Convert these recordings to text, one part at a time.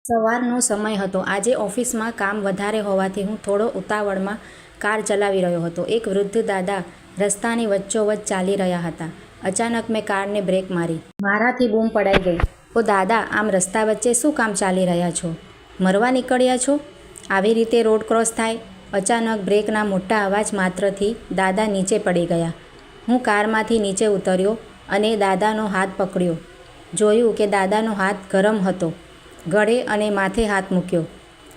સવારનો સમય હતો. આજે ઓફિસમાં કામ વધારે હોવાથી હું થોડો ઉતાવળમાં કાર ચલાવી રહ્યો હતો. એક વૃદ્ધ દાદા રસ્તાની વચ્ચોવચ્ચ ચાલી રહ્યા હતા. અચાનક મેં કારને બ્રેક મારી. મારાથી બૂમ પડાઈ ગઈ. "ઓ દાદા, આમ રસ્તા વચ્ચે શું કામ ચાલી રહ્યા છો? મરવા નીકળ્યા છો? આવી રીતે રોડ ક્રોસ થાય?" અચાનક બ્રેકના મોટા અવાજ માત્રથી દાદા નીચે પડી ગયા. હું કારમાંથી નીચે ઉતર્યો અને દાદાનો હાથ પકડ્યો. જોયું કે દાદાનો હાથ ગરમ હતો. ગળે અને માથે હાથ મૂક્યો,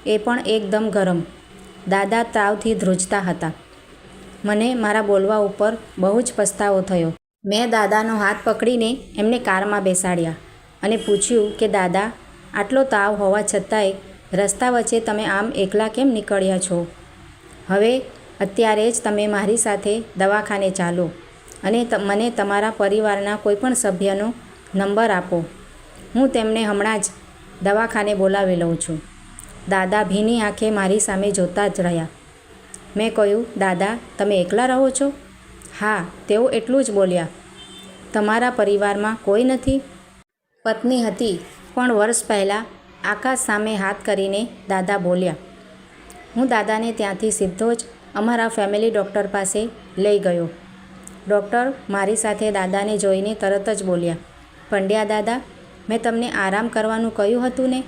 એ પણ એકદમ ગરમ. દાદા તાવથી ધ્રુજતા હતા. મને મારા બોલવા ઉપર બહુ જ પસ્તાવો થયો. મેં દાદાનો હાથ પકડીને એમને કારમાં બેસાડ્યા અને પૂછ્યું કે દાદા, આટલો તાવ હોવા છતાંય રસ્તા વચ્ચે તમે આમ એકલા કેમ નીકળ્યા છો? હવે અત્યારે જ તમે મારી સાથે દવાખાને ચાલો અને મને તમારા પરિવારના કોઈપણ સભ્યનો નંબર આપો. હું તેમને હમણાં જ દવાખાને બોલાવી લઉં છું. દાદા ભીની આંખે મારી સામે જોતા જ રહ્યા. મેં કહ્યું, દાદા, તમે એકલા રહો છો? હા, તેઓ એટલું જ બોલ્યા. તમારા પરિવારમાં કોઈ નથી? પત્ની હતી, પણ વર્ષ પહેલાં. આકાશ સામે હાથ કરીને દાદા બોલ્યા. હું દાદાને ત્યાંથી સીધો જ અમારા ફેમિલી ડૉક્ટર પાસે લઈ ગયો. ડૉક્ટર મારી સાથે દાદાને જોઈને તરત જ બોલ્યા, પંડ્યા દાદા, મેં તમને આરામ કરવાનું કહ્યું હતું ને?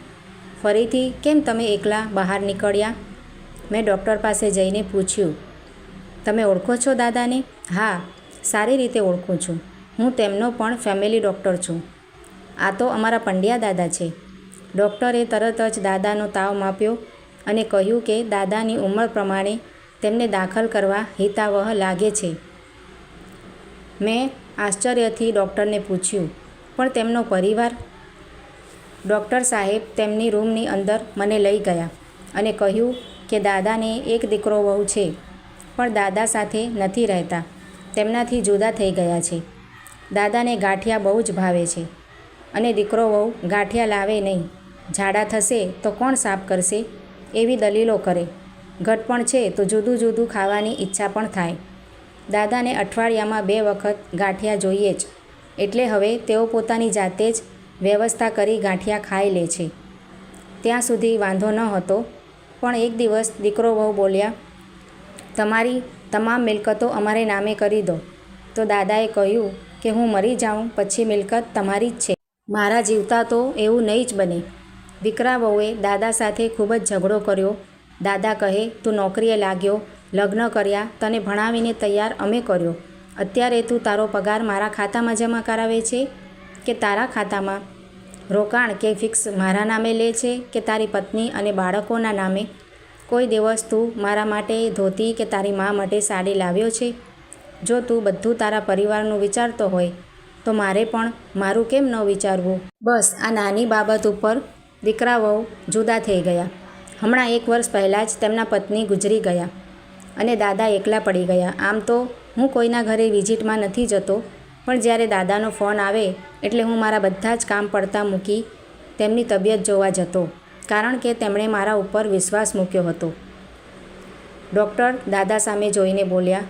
ફરીથી કેમ તમે એકલા બહાર નીકળ્યા? મેં ડૉક્ટર પાસે જઈને પૂછ્યું, તમે ઓળખો છો દાદાને? હા, સારી રીતે ઓળખું છું. હું તેમનો પણ ફેમિલી ડૉક્ટર છું. આ તો અમારા પંડ્યા દાદા છે. ડૉક્ટરે તરત જ દાદાનો તાવ માપ્યો અને કહ્યું કે દાદાની ઉંમર પ્રમાણે તેમને દાખલ કરવા હિતાવહ લાગે છે. મેં આશ્ચર્યથી ડૉક્ટરને પૂછ્યું, પણ તેમનો પરિવાર? ડૉક્ટર સાહેબ તેમની રૂમની અંદર મને લઈ ગયા અને કહ્યું કે દાદાને એક દીકરો વહુ છે, પણ દાદા સાથે નથી રહેતા. તેમનાથી જુદા થઈ ગયા છે. દાદાને ગાંઠિયા બહુ જ ભાવે છે અને દીકરો વહુ ગાંઠિયા લાવે નહીં. ઝાડા થશે તો કોણ સાફ કરશે? એવી દલીલો કરે. ઘટપણ છે તો જુદું જુદું ખાવાની ઈચ્છા પણ થાય. દાદાને અઠવાડિયામાં 2 વખત ગાંઠિયા જોઈએ જ. એટલે હવે તેઓ પોતાની જાતે જ વ્યવસ્થા કરી ગાંઠિયા ખાઈ લે છે. ત્યાં સુધી વાંધો ન હતો, પણ એક દિવસ દીકરો વહુ બોલ્યા, તમારી તમામ મિલકતો અમારે નામે કરી દો. તો દાદાએ કહ્યું કે હું મરી જાઉં પછી મિલકત તમારી જ છે. મારા જીવતા તો એવું નહીં જ બને. દીકરા વહુએ દાદા સાથે ખૂબ જ ઝઘડો કર્યો. દાદા કહે, તું નોકરીએ લાગ્યો, લગ્ન કર્યા, તને ભણાવીને તૈયાર અમે કર્યો. અત્યારે તું તારો પગાર મારા ખાતામાં જમા કરાવે છે કે તારા ખાતામાં? રોકાણ કે ફિક્સ મારા નામે લે છે કે તારી પત્ની અને બાળકોના નામે? કોઈ દિવસ તું મારા માટે ધોતી કે તારી મા માટે સાડી લાવ્યો છે? જો તું બધું તારા પરિવારનું વિચારતો હોય તો મારે પણ મારું કેમ ન વિચારવું? બસ આ નાની બાબત ઉપર દીકરા વહુ જુદા થઈ ગયા. હમણાં 1 વર્ષ પહેલાં જ તેમના પત્ની ગુજરી ગયા અને દાદા એકલા પડી ગયા. આમ તો હું કોઈના ઘરે વિઝિટમાં નથી જતો, પણ જ્યારે દાદાનો ફોન આવે એટલે હું મારા બધા જ કામ પડતા મૂકી તેમની તબિયત જોવા જતો, કારણ કે તેમણે મારા ઉપર વિશ્વાસ મૂક્યો હતો. ડૉક્ટર દાદા સામે જોઈને બોલ્યા,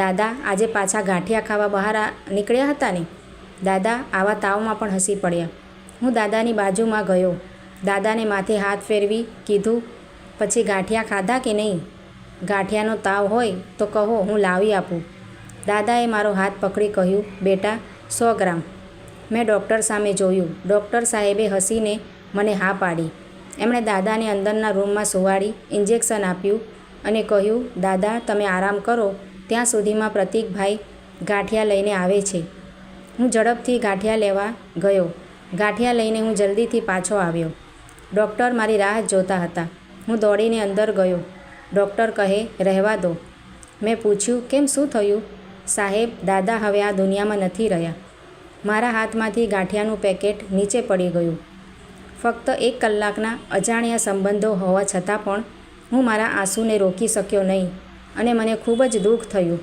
દાદા, આજે પાછા ગાંઠિયા ખાવા બહાર નીકળ્યા હતા ને? દાદા આવા તાવમાં પણ હસી પડ્યા. હું દાદાની બાજુમાં ગયો. દાદાને માથે હાથ ફેરવી કીધું, પછી ગાંઠિયા ખાધા કે નહીં? ગાંઠિયાનો તાવ હોય તો કહો, હું લાવી આપું. દાદાએ મારો હાથ પકડી કહ્યું, બેટા 100 ગ્રામ. મેં ડૉક્ટર સામે જોયું. ડૉક્ટર સાહેબે હસીને મને હા પાડી. એમણે દાદાને અંદરના રૂમમાં સુવાડી ઇન્જેક્શન આપ્યું અને કહ્યું, દાદા તમે આરામ કરો, ત્યાં સુધીમાં પ્રતીકભાઈ ગાંઠિયા લઈને આવે છે. હું ઝડપથી ગાંઠિયા લેવા ગયો. ગાંઠિયા લઈને હું જલ્દીથી પાછો આવ્યો. ડૉક્ટર મારી રાહ જોતા હતા. હું દોડીને અંદર ગયો. ડૉક્ટર કહે, રહેવા દો. મેં પૂછ્યું, કેમ, શું થયું? સાહેબ, દાદા હવે આ દુનિયામાં નથી રહ્યા. મારા હાથમાંથી ગાંઠિયાનું પેકેટ નીચે પડી ગયું. ફક્ત 1 કલાકના અજાણ્યા સંબંધો હોવા છતાં પણ હું મારા આંસુને રોકી શક્યો નહીં અને મને ખૂબ જ દુઃખ થયું.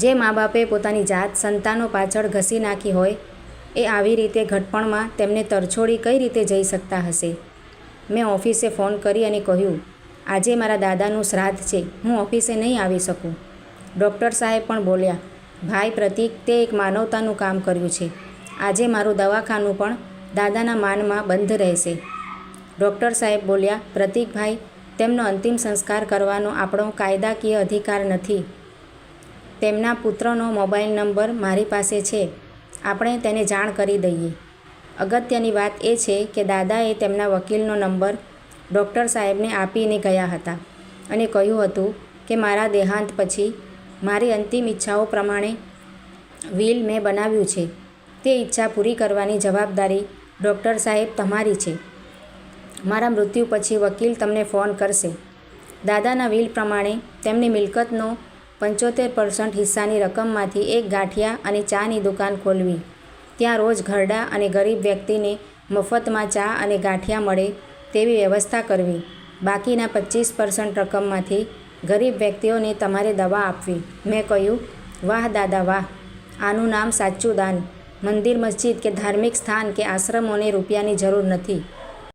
જે મા બાપે પોતાની જાત સંતાનો પાછળ ઘસી નાખી હોય, એ આવી રીતે ઘટપણમાં તેમને તરછોડી કઈ રીતે જઈ શકતા હશે? મેં ઓફિસે ફોન કરી અને કહ્યું, આજે મારા દાદાનું શ્રાદ્ધ છે, હું ઓફિસે નહીં આવી શકું. ડૉક્ટર સાહેબ પણ બોલ્યા, ભાઈ પ્રતીક, તે એક માનવતાનું કામ કર્યું છે. આજે મારું દવાખાનું પણ દાદાના માનમાં બંધ રહેશે. ડૉક્ટર સાહેબ બોલ્યા, પ્રતીકભાઈ, તેમનો અંતિમ સંસ્કાર કરવાનો આપણો કાયદાકીય અધિકાર નથી. તેમના પુત્રનો મોબાઈલ નંબર મારી પાસે છે. આપણે તેને જાણ કરી દઈએ. અગત્યની વાત એ છે કે દાદાએ તેમના વકીલનો નંબર ડૉક્ટર સાહેબને આપીને ગયા હતા અને કહ્યું હતું કે મારા દેહાંત પછી મારી અંતિમ ઈચ્છાઓ પ્રમાણે વિલ મેં બનાવ્યું છે. તે ઈચ્છા પૂરી કરવાની જવાબદારી ડૉક્ટર સાહેબ તમારી છે. મારા મૃત્યુ પછી વકીલ તમને ફોન કરશે. દાદાના વિલ પ્રમાણે તેમની મિલકતનો 75% હિસ્સાની રકમમાંથી એક ગાંઠિયા અને ચાની દુકાન ખોલવી. ત્યાં રોજ ઘરડા અને ગરીબ વ્યક્તિને મફતમાં ચા અને ગાંઠિયા મળે તેવી વ્યવસ્થા કરવી. બાકીના 25% રકમમાંથી ગરીબ વ્યક્તિઓને તમારે દવા આપવી. મેં કહ્યું, વાહ દાદા વાહ, આનું નામ સાચું દાન. મંદિર, મસ્જિદ કે ધાર્મિક સ્થાન કે આશ્રમોને રૂપિયાની જરૂર નથી.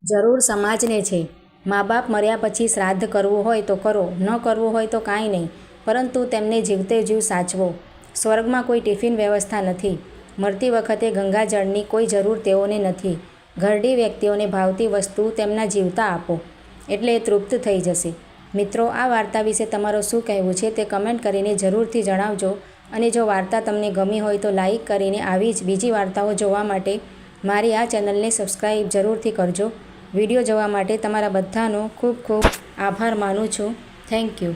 જરૂર સમાજને છે. મા બાપ મર્યા પછી શ્રાદ્ધ કરવું હોય તો કરો, ન કરવું હોય તો કાંઈ નહીં, પરંતુ તેમને જીવતે જીવ સાચવો. સ્વર્ગમાં કોઈ ટિફિન વ્યવસ્થા નથી. મરતી વખતે ગંગાજળની કોઈ જરૂર તેઓને નથી. ઘરડી વ્યક્તિઓને ભાવતી વસ્તુ તેમના જીવતા આપો એટલે એ તૃપ્ત થઈ જશે. મિત્રો, આ વાર્તા વિશે તમારું શું કહેવું છે તે કમેન્ટ કરીને જરૂરથી જણાવજો. અને જો વાર્તા તમને ગમી હોય તો લાઈક કરીને આવી જ બીજી વાર્તાઓ જોવા માટે મારી આ ચેનલને સબસ્ક્રાઈબ જરૂરથી કરજો. વિડીયો જોવા માટે તમારા બધાનો ખૂબ ખૂબ આભાર માનું છું. Thank you.